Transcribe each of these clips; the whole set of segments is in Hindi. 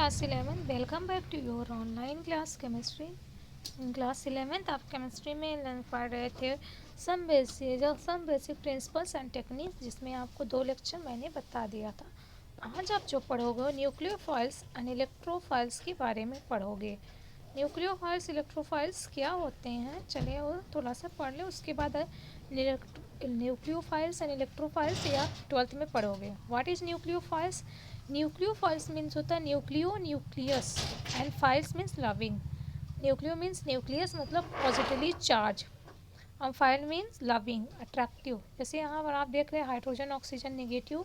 class 11. Welcome back to your online class chemistry. In class 11th आप chemistry में लर्न पढ़ रहे थे some basic principles and techniques, जिसमें आपको 2 लेक्चर मैंने बता दिया था। आज आप जो पढ़ोगे न्यूक्लियोफाइल्स एंड इलेक्ट्रोफाइल्स के बारे में पढ़ोगे। न्यूक्लियोफाइल्स इलेक्ट्रोफाइल्स क्या होते हैं, चलिए वो थोड़ा सा पढ़ लें, उसके बाद न्यूक्लियोफाइल्स एंड इलेक्ट्रोफाइल्स या 12th में पढ़ोगे। What is nucleophiles? Nucleophiles means होता है nucleus and files means loving. Nucleo means nucleus मतलब पॉजिटिवली चार्ज, और फाइल मीन्स लविंग अट्रैक्टिव। जैसे यहाँ पर आप देख रहे हैं हाइड्रोजन ऑक्सीजन नेगेटिव,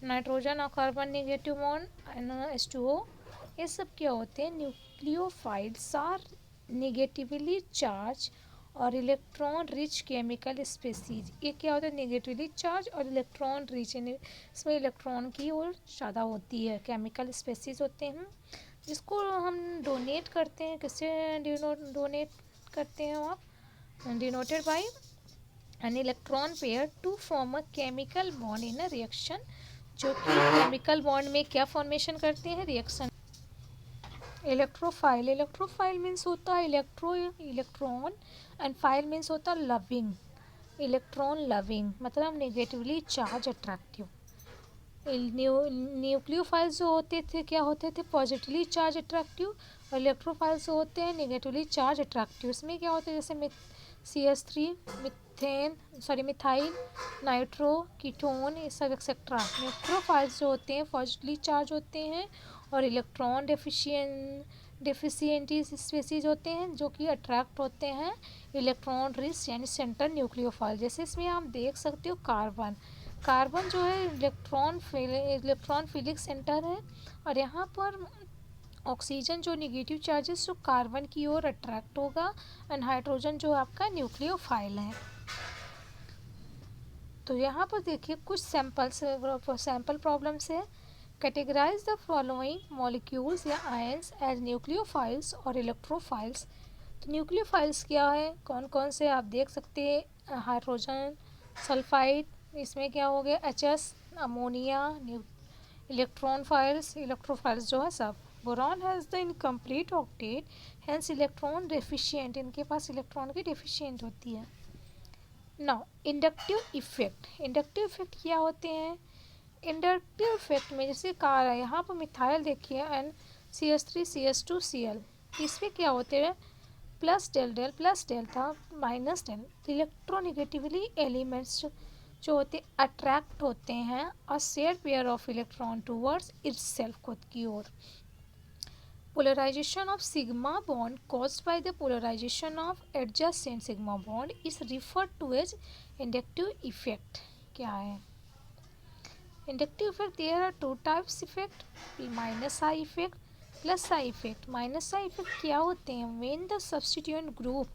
नाइट्रोजन और carbon negative bond and H2O, ये सब क्या होते हैं? न्यूक्लियोफाइल्स आर नेगेटिवली चार्ज और इलेक्ट्रॉन रिच केमिकल स्पेसीज। ये क्या होता है? नेगेटिवली चार्ज और इलेक्ट्रॉन रिच, इसमें इलेक्ट्रॉन की और ज़्यादा होती है, केमिकल स्पेसीज होते हैं, जिसको हम डोनेट करते हैं। किससे डोनेट करते हैं आप? Denoted by an electron pair to form a chemical bond in a reaction, जो कि केमिकल बॉन्ड में क्या फॉर्मेशन करते हैं? रिएक्शन। इलेक्ट्रोफाइल मीन्स होता है इलेक्ट्रॉन एंड फाइल मीन्स होता है लविंग, इलेक्ट्रॉन लविंग मतलब नेगेटिवली चार्ज अट्रैक्टिव। न्यूक्लियोफाइल्स जो होते थे क्या होते थे? पॉजिटिवली चार्ज अट्रैक्टिव, और इलेक्ट्रोफाइल्स जो होते हैं नेगेटिवली चार्ज अट्रैक्टिव। इसमें क्या होता है? जैसे CH3, मिथाइल, नाइट्रो, कीटोन, ये सब एक्सेट्रा। न्यूक्लियोफाइल्स जो होते हैं पॉजिटिवली चार्ज होते हैं और इलेक्ट्रॉन डेफिशिएंटी स्पेसीज होते हैं, जो कि अट्रैक्ट होते हैं इलेक्ट्रॉन रिच यानी सेंटर न्यूक्लियोफाइल। जैसे इसमें आप देख सकते हो कार्बन जो है इलेक्ट्रॉन फिलिक सेंटर है, और यहाँ पर ऑक्सीजन जो नेगेटिव चार्जेस जो कार्बन की ओर अट्रैक्ट होगा, एंड हाइड्रोजन जो आपका न्यूक्लियोफाइल है। तो यहाँ पर देखिए कुछ सैम्पल प्रॉब्लम्स है। कैटेगराइज द फॉलोइंग मॉलिक्यूल्स या आयंस एज न्यूक्लियोफाइल्स और इलेक्ट्रोफाइल्स। तो न्यूक्लियोफाइल्स क्या है, कौन कौन से आप देख सकते हैं? हाइड्रोजन सल्फाइड, इसमें क्या हो गया? HS, ammonia. इलेक्ट्रोफाइल्स जो है सब। Boron has the incomplete octet, hence electron deficient, इनके पास इलेक्ट्रॉन की डेफिशिएंट होती है। नाउ इंडक्टिव इफेक्ट क्या होते हैं? इंडक्टिव इफेक्ट में जैसे कार है, यहाँ पर मिथाइल देखिए एंड CH3 CH2 Cl, इसमें क्या होते हैं? Plus delta minus del. Electronegatively elements जो होते अट्रैक्ट होते हैं और share pair of electron towards itself, खुद की ओर। Polarisation of sigma bond caused by the polarisation of adjacent sigma bond is referred to as inductive effect. क्या है inductive effect? There are 2 types effect, minus I effect, plus I effect. Minus I effect क्या होते हैं? When the substituent group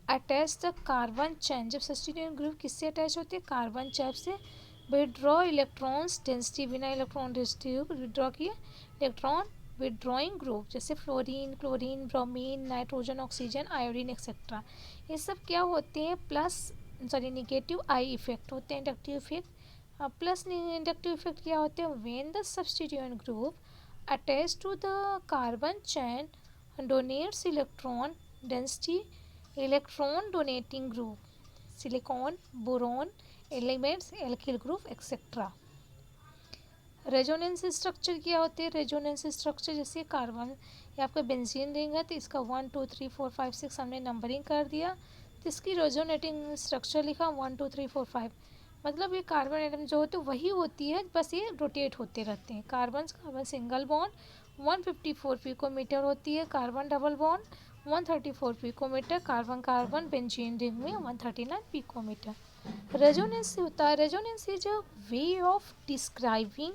attach the carbon chain, जब सब्स्टिट्यूएंट ग्रुप किससे अटैच होते हैं? कार्बन चेन से। विड्रॉ इलेक्ट्रॉन्स डेंसिटी, बिना इलेक्ट्रॉन डेंसिटी विड्रॉ किए इलेक्ट्रॉन विड्रॉइंग ग्रुप, जैसे fluorine, chlorine, bromine, nitrogen, oxygen, iodine etcetera. ये सब क्या होते हैं? नेगेटिव आई इफेक्ट होते हैं inductive effect. Plus inductive effect क्या होते हैं? When the substituent group attach to the carbon chain donates electron density, electron donating group, silicon, boron elements, alkyl group etcetera. Resonance structure क्या होते हैं? रेजोनेंस स्ट्रक्चर जैसे कार्बन या आपका बेंजीन रिंग है, तो इसका 1 2 3 4 5 6 हमने नंबरिंग कर दिया, तो इसकी रेजोनेटिंग स्ट्रक्चर लिखा 1 2 3 4 5। मतलब ये कार्बन एटम जो होते वही होती है, बस ये रोटेट होते रहते हैं। कार्बन सिंगल बॉन्ड 154 पिकोमीटर होती है, carbon double bond 134 picometer, carbon benzene ring में 139 पिकोमीटर। रेजोनेंस से होता है, resonance is a way of describing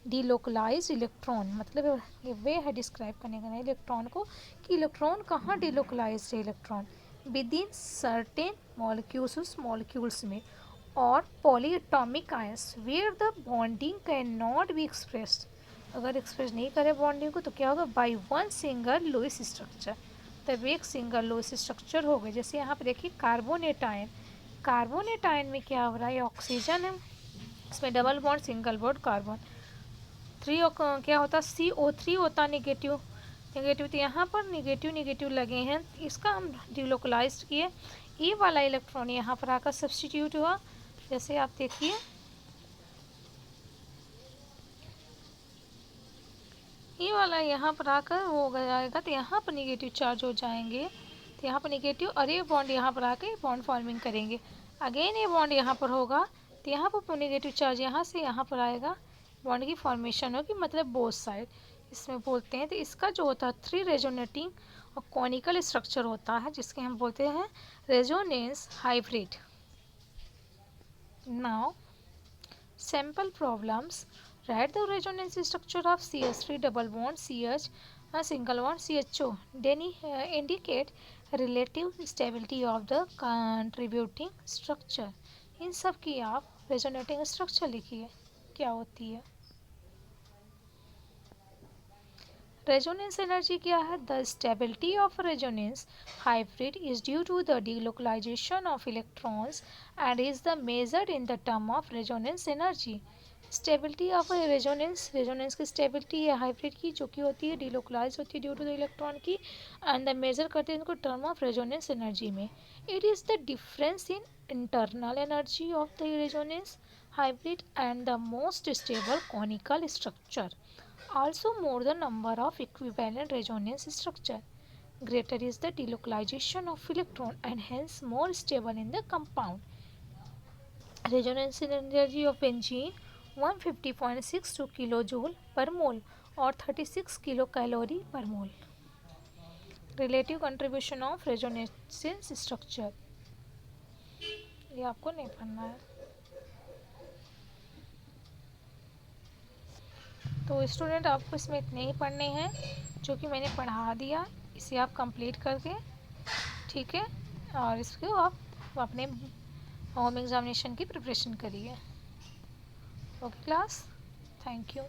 delocalise electron, मतलब ये वे है डिस्क्राइब करने का इलेक्ट्रॉन को, कि इलेक्ट्रॉन कहाँ डिलोकलाइज है। Electron within certain molecules में, और polyatomic ions where the bonding can not be expressed, अगर एक्सप्रेस नहीं करे बॉन्डिंग को तो क्या होगा? By one single lowest structure, तब एक सिंगल लोएस्ट स्ट्रक्चर हो गए। जैसे यहाँ पे देखिए कार्बोनेट आयन में क्या हो रहा है? ऑक्सीजन है, इसमें double bond single bond carbon, 3 क्या होता, CO3 होता नेगेटिव, तो यहाँ पर नेगेटिव लगे हैं, इसका हम डिलोकलाइज किए, ये वाला इलेक्ट्रॉन यहाँ पर आकर सब्स्टिट्यूट हुआ, जैसे आप देखिए ये वाला यहाँ पर आकर वो हो जाएगा, तो यहाँ पर नेगेटिव चार्ज हो जाएंगे, तो यहाँ पर नेगेटिव, और ये बॉन्ड यहाँ पर आकर बॉन्ड फॉर्मिंग करेंगे, अगेन ये बॉन्ड यहाँ पर होगा, तो यहाँ पर नेगेटिव चार्ज यहाँ से यहाँ पर आएगा, बॉन्ड की फॉर्मेशन होगी, मतलब बोथ साइड इसमें बोलते हैं। तो इसका जो होता है 3 रेजोनेटिंग और कॉनिकल स्ट्रक्चर होता है, जिसके हम बोलते हैं resonance hybrid. Now sample problems, write the resonance structure of CH3 double bond CH a single bond CHO, then indicate relative stability of the contributing structure। इन सब की आप resonating structure लिखिए क्या होती है। रेजोनेंस एनर्जी क्या है, the stability of resonance hybrid is due to the delocalisation of electrons and is the measured in the term of resonance energy. Stability of resonance की स्टेबिलिटी है हाइब्रिड की, जो कि होती है डिलोकलाइज होती है ड्यू टू द इलेक्ट्रॉन की, एंड द मेजर करते हैं इनको टर्म ऑफ रेजोनेंस एनर्जी में। It is the difference in internal energy of the resonance hybrid and the most stable conical structure. Also more the number of equivalent resonance structure. Greater is the delocalization of electron and hence more stable in the compound. Resonance energy of benzene 150.62 kilojoule per mole और 36 kilocalorie per mole. Relative contribution of resonance structure, ये आपको नहीं पढ़ना है। तो स्टूडेंट आपको इसमें इतने ही पढ़ने हैं जो कि मैंने पढ़ा दिया, इसे आप कंप्लीट करके, ठीक है, और इसको आप अपने होम एग्ज़ामिनेशन की प्रिपरेशन करिए। Okay class, thank you.